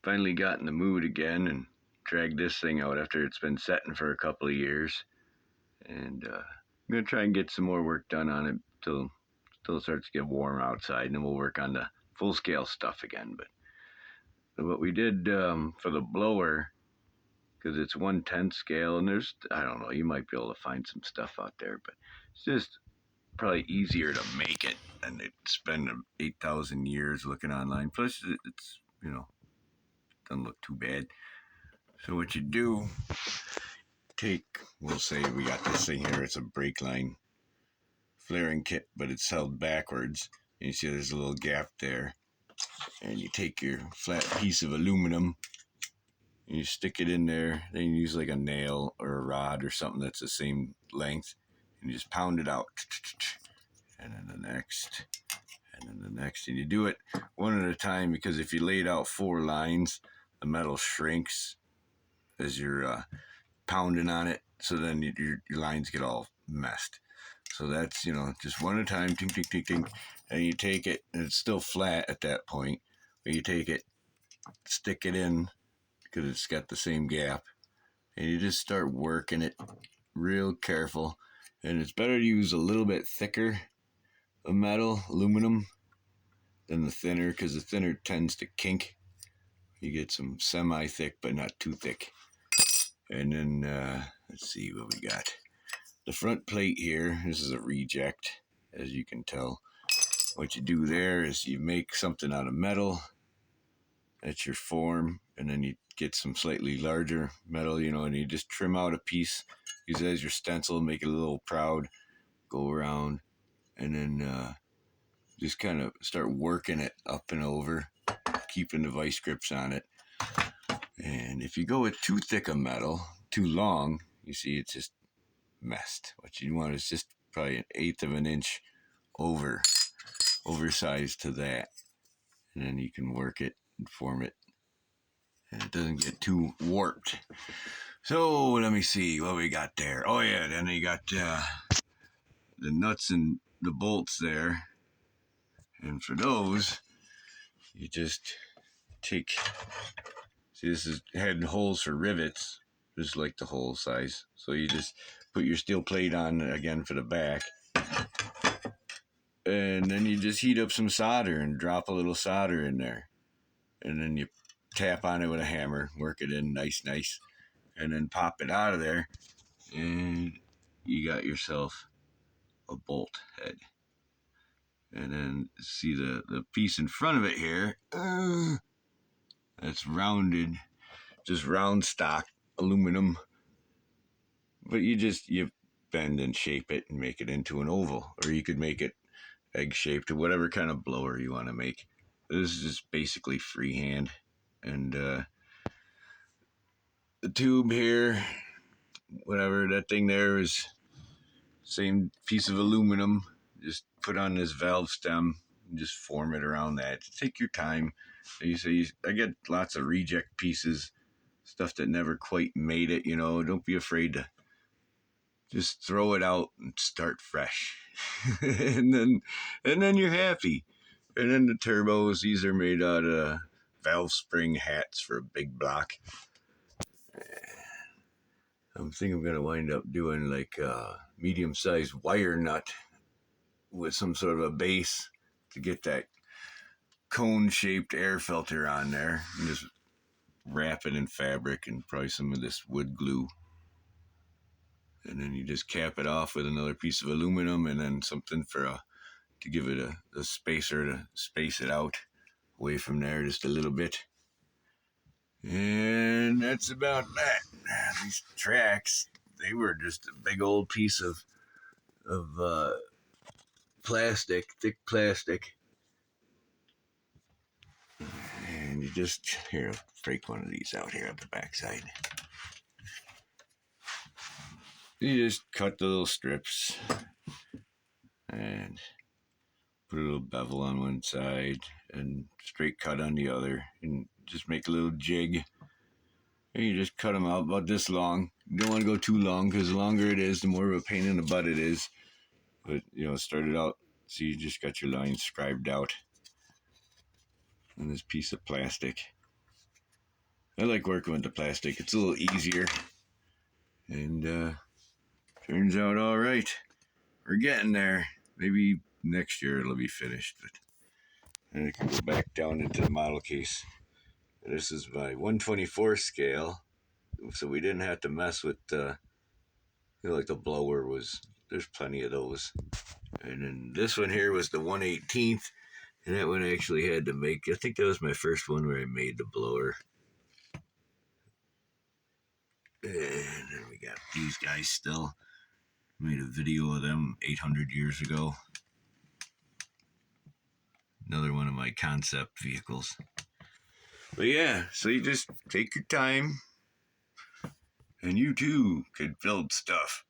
finally got in the mood again and dragged this thing out after it's been setting for a couple of years. And I'm gonna try and get some more work done on it till it starts to get warm outside, and then we'll work on the full scale stuff again. But what we did for the blower, because it's 1/10 scale, and there's, I don't know, you might be able to find some stuff out there, but it's just probably easier to make it than to spend 8,000 years looking online. Plus, it's, doesn't look too bad. So what you do, we'll say we got this thing here, it's a brake line flaring kit, but it's held backwards. And you see there's a little gap there. And you take your flat piece of aluminum, and you stick it in there, then you use like a nail or a rod or something that's the same length, and you just pound it out. And then the next, and then the next. And you do it one at a time, because if you laid out 4 lines, the metal shrinks as you're pounding on it, so then your lines get all messed. So that's, just one at a time, ting, ting, ting, ting. And you take it, and it's still flat at that point, but you take it, stick it in, because it's got the same gap, and you just start working it real careful. And it's better to use a little bit thicker of metal, aluminum, than the thinner, because the thinner tends to kink. You get some semi-thick, but not too thick. And then, let's see what we got. The front plate here, this is a reject, as you can tell. What you do there is you make something out of metal. That's your form. And then you get some slightly larger metal, and you just trim out a piece. Use it as your stencil, make it a little proud. Go around. And then just kind of start working it up and over, keeping the vice grips on it. And if you go with too thick a metal, too long, you see it's just messed. What you want is just probably 1/8 of an inch oversized to that. And then you can work it and form it, and it doesn't get too warped. So let me see what we got there. Oh yeah, then you got the nuts and the bolts there. And for those, you just take, see, this is had holes for rivets, just like the hole size. So you just put your steel plate on again for the back, and then you just heat up some solder and drop a little solder in there, and then you tap on it with a hammer, work it in nice, and then pop it out of there, and you got yourself a bolt head. And then see the piece in front of it here, that's rounded, just round stock aluminum, but you bend and shape it and make it into an oval, or you could make it egg shaped, or whatever kind of blower you want to make. This is just basically freehand. And the tube here, whatever, that thing there is same piece of aluminum, just put on this valve stem and just form it around that. Take your time. I get lots of reject pieces, stuff that never quite made it, don't be afraid to just throw it out and start fresh. and then you're happy. And then the turbos, these are made out of valve spring hats for a big block. I think I'm going to wind up doing like a medium-sized wire nut with some sort of a base to get that cone-shaped air filter on there, and just wrap it in fabric and probably some of this wood glue. And then you just cap it off with another piece of aluminum, and then something to give it a spacer to space it out away from there just a little bit. And that's about that. These tracks, they were just a big old piece of plastic, thick plastic. And you just, here, I'll break one of these out here at the backside. You just cut the little strips and put a little bevel on one side and straight cut on the other, and just make a little jig. And you just cut them out about this long. You don't want to go too long, because the longer it is, the more of a pain in the butt it is. But, start it out. So you just got your lines scribed out on this piece of plastic. I like working with the plastic. It's a little easier. And turns out all right. We're getting there. Maybe next year it'll be finished. But then I can go back down into the model case. This is my 124 scale. So we didn't have to mess with like the blower was. There's plenty of those. And then this one here was the 1/18th. And that one I actually had to make. I think that was my first one where I made the blower. And then we got these guys still. Made a video of them 800 years ago. Another one of my concept vehicles. But yeah, so you just take your time. And you too could build stuff.